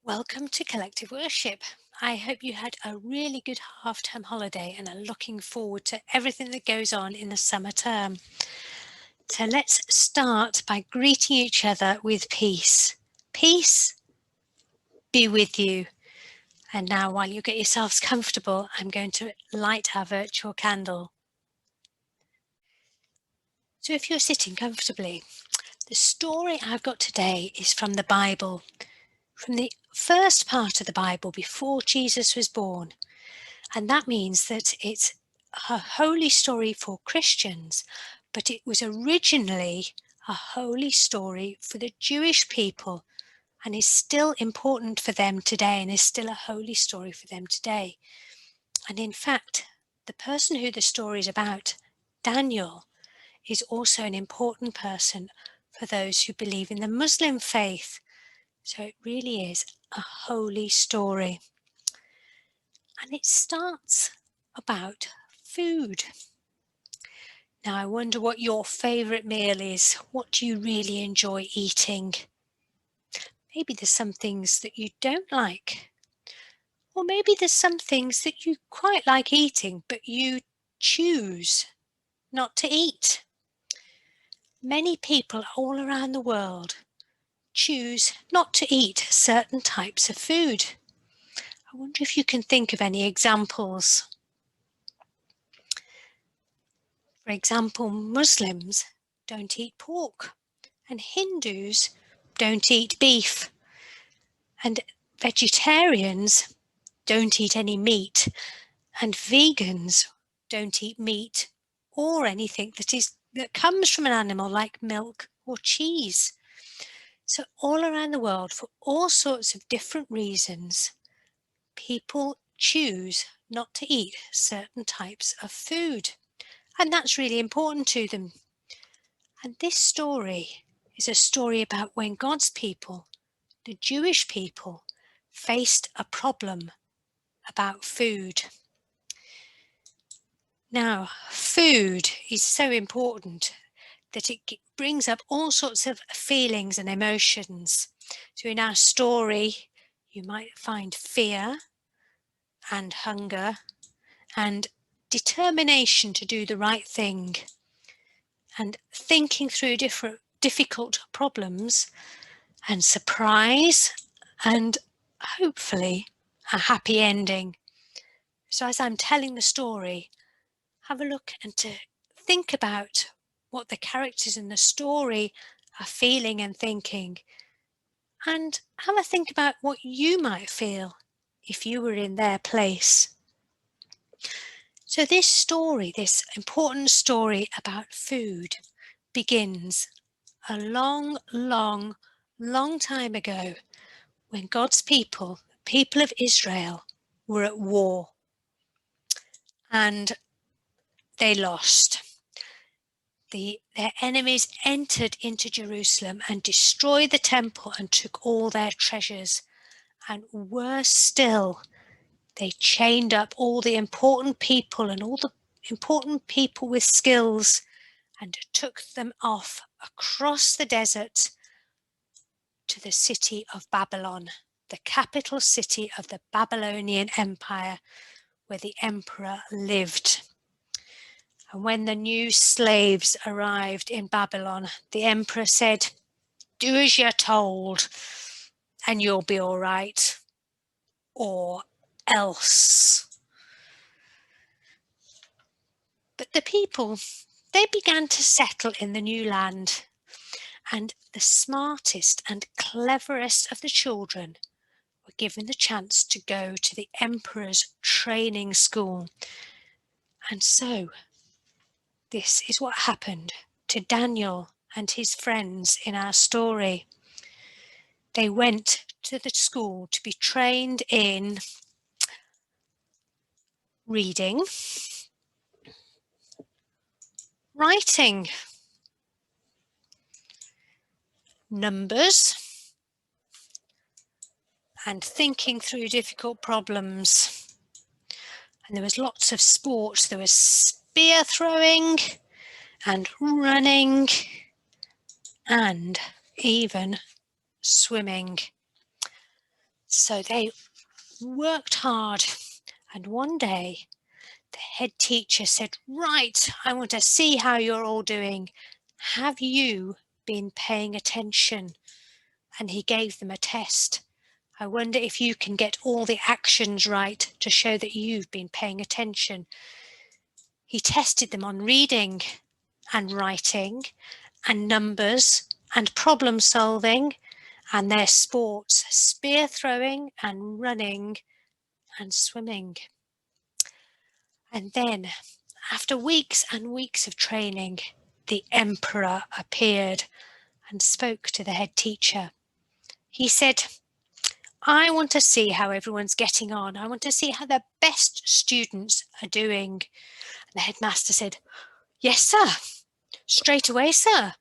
Welcome to Collective Worship. I hope you had a really good half-term holiday and are looking forward to everything that goes on in the summer term. So let's start by greeting each other with peace. Peace be with you. And now while you get yourselves comfortable, I'm going to light our virtual candle. So if you're sitting comfortably, the story I've got today is from the Bible, from the first part of the Bible before Jesus was born. And that means that it's a holy story for Christians, but it was originally a holy story for the Jewish people and is still important for them today and is still a holy story for them today. And in fact, the person who the story is about, Daniel, is also an important person for those who believe in the Muslim faith. So it really is a holy story. And it starts about food. Now, I wonder what your favourite meal is. What do you really enjoy eating? Maybe there's some things that you don't like. Or maybe there's some things that you quite like eating, but you choose not to eat. Many people all around the world choose not to eat certain types of food. I wonder if you can think of any examples. For example, Muslims don't eat pork, and Hindus don't eat beef, and vegetarians don't eat any meat, and vegans don't eat meat or anything that comes from an animal like milk or cheese. So all around the world, for all sorts of different reasons, people choose not to eat certain types of food, and that's really important to them. And this story is a story about when God's people, the Jewish people, faced a problem about food. Now, food is so important that it brings up all sorts of feelings and emotions. So in our story, you might find fear and hunger and determination to do the right thing and thinking through difficult problems and surprise and hopefully a happy ending. So as I'm telling the story, have a look and to think about what the characters in the story are feeling and thinking, and have a think about what you might feel if you were in their place. So this story, this important story about food, begins a long, long, long time ago when God's people, the people of Israel, were at war and they lost. Their enemies entered into Jerusalem and destroyed the temple and took all their treasures. And worse still, they chained up all the important people and all the important people with skills and took them off across the desert to the city of Babylon, the capital city of the Babylonian Empire, where the emperor lived. And when the new slaves arrived in Babylon, the emperor said, "Do as you're told and you'll be all right, or else." But the people, they began to settle in the new land, and the smartest and cleverest of the children were given the chance to go to the emperor's training school. And so this is what happened to Daniel and his friends in our story. They went to the school to be trained in reading, writing, numbers, and thinking through difficult problems. And there was lots of sports. There was spear throwing and running and even swimming. So they worked hard, and one day the head teacher said, "Right, I want to see how you're all doing. Have you been paying attention?" And he gave them a test. I wonder if you can get all the actions right to show that you've been paying attention. He tested them on reading and writing and numbers and problem solving and their sports, spear throwing and running and swimming. And then, after weeks and weeks of training, the emperor appeared and spoke to the head teacher. He said, "I want to see how everyone's getting on. I want to see how the best students are doing." And the headmaster said, "Yes, sir. Straight away, sir."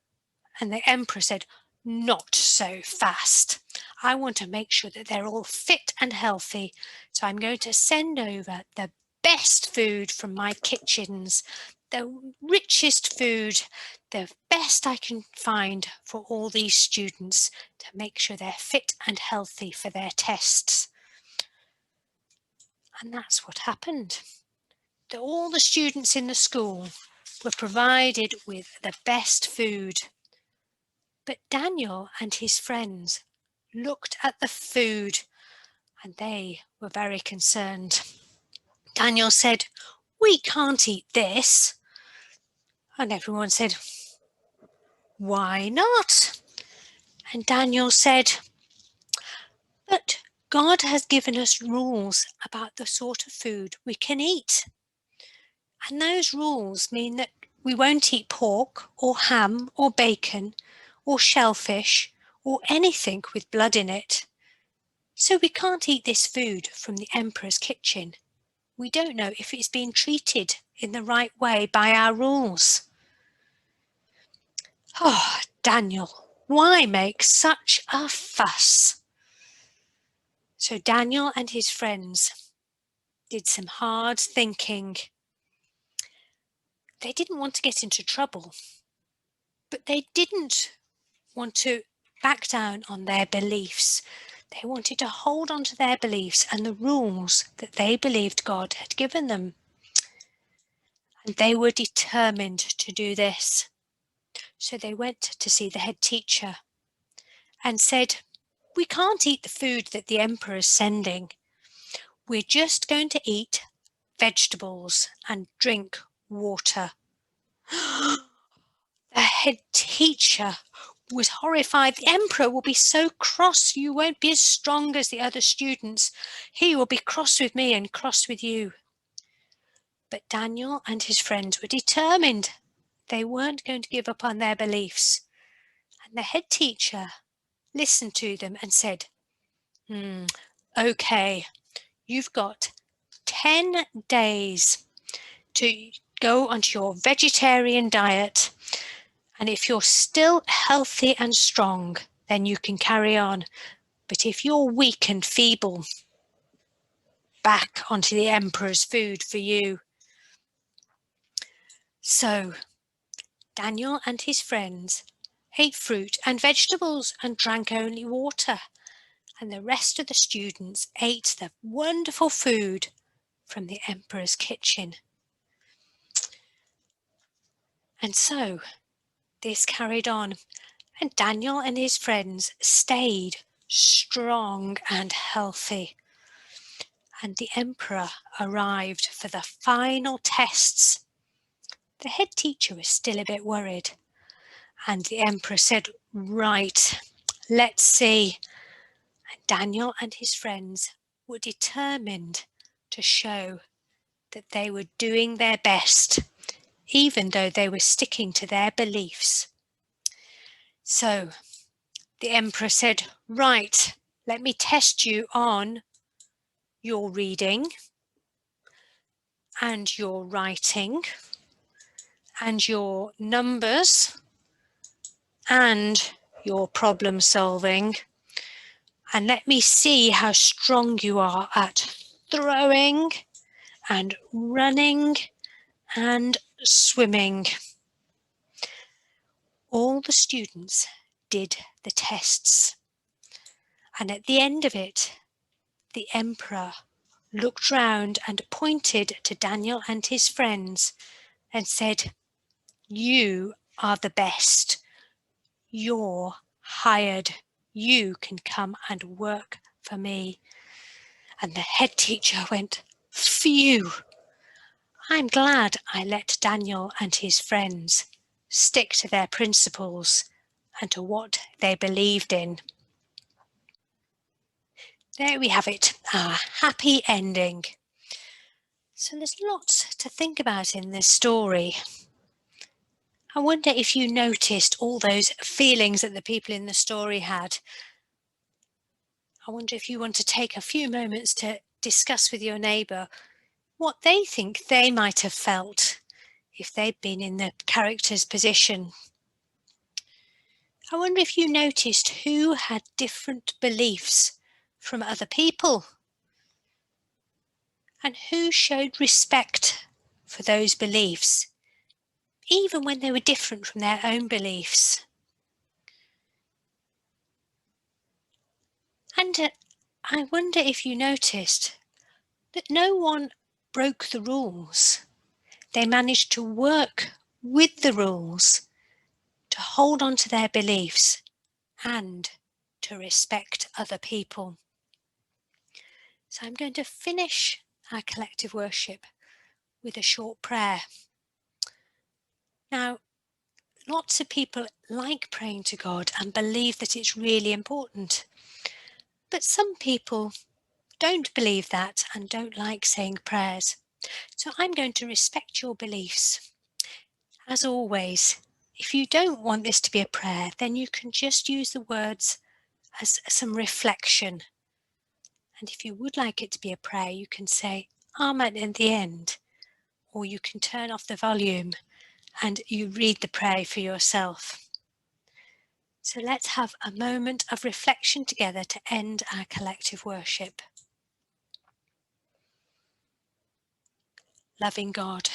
And the emperor said, "Not so fast. I want to make sure that they're all fit and healthy. So I'm going to send over the best food from my kitchens, the richest food, the best I can find for all these students to make sure they're fit and healthy for their tests." And that's what happened. All the students in the school were provided with the best food. But Daniel and his friends looked at the food and they were very concerned. Daniel said, "We can't eat this." And everyone said, "Why not?" And Daniel said, "But God has given us rules about the sort of food we can eat. And those rules mean that we won't eat pork or ham or bacon or shellfish or anything with blood in it. So we can't eat this food from the emperor's kitchen. We don't know if it's been treated in the right way by our rules." Oh, Daniel, why make such a fuss? So Daniel and his friends did some hard thinking. They didn't want to get into trouble, but they didn't want to back down on their beliefs. They wanted to hold on to their beliefs and the rules that they believed God had given them. And they were determined to do this. So they went to see the head teacher and said, "We can't eat the food that the emperor is sending. We're just going to eat vegetables and drink water." The head teacher was horrified. "The emperor will be so cross. You won't be as strong as the other students. He will be cross with me and cross with you." But Daniel and his friends were determined. They weren't going to give up on their beliefs. And the head teacher listened to them and said, "Okay, you've got 10 days to go onto your vegetarian diet. And if you're still healthy and strong, then you can carry on. But if you're weak and feeble, back onto the emperor's food for you." So Daniel and his friends ate fruit and vegetables and drank only water. And the rest of the students ate the wonderful food from the emperor's kitchen. And so this carried on, and Daniel and his friends stayed strong and healthy. And the emperor arrived for the final tests. The head teacher was still a bit worried. And the emperor said, "Right, let's see." And Daniel and his friends were determined to show that they were doing their best, even though they were sticking to their beliefs. So the emperor said, "Right, let me test you on your reading and your writing and your numbers and your problem solving. And let me see how strong you are at throwing and running and swimming." All the students did the tests. And at the end of it, the emperor looked round and pointed to Daniel and his friends and said, "You are the best. You're hired. You can come and work for me." And the head teacher went, "Phew! I'm glad I let Daniel and his friends stick to their principles and to what they believed in." There we have it, our happy ending. So there's lots to think about in this story. I wonder if you noticed all those feelings that the people in the story had. I wonder if you want to take a few moments to discuss with your neighbour what they think they might have felt if they'd been in the character's position. I wonder if you noticed who had different beliefs from other people and who showed respect for those beliefs, even when they were different from their own beliefs. And I wonder if you noticed that no one broke the rules. They managed to work with the rules, to hold on to their beliefs and to respect other people. So I'm going to finish our collective worship with a short prayer. Now, lots of people like praying to God and believe that it's really important. But some people don't believe that and don't like saying prayers. So I'm going to respect your beliefs. As always, if you don't want this to be a prayer, then you can just use the words as some reflection. And if you would like it to be a prayer, you can say Amen at the end, or you can turn off the volume and you read the prayer for yourself. So let's have a moment of reflection together to end our collective worship. Loving God,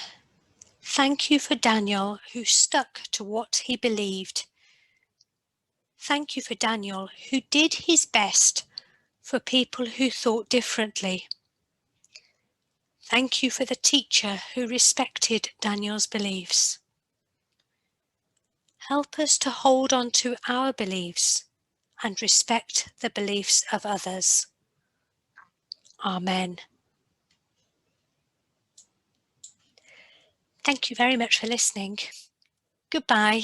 thank you for Daniel who stuck to what he believed. Thank you for Daniel who did his best for people who thought differently. Thank you for the teacher who respected Daniel's beliefs. Help us to hold on to our beliefs and respect the beliefs of others. Amen. Thank you very much for listening. Goodbye.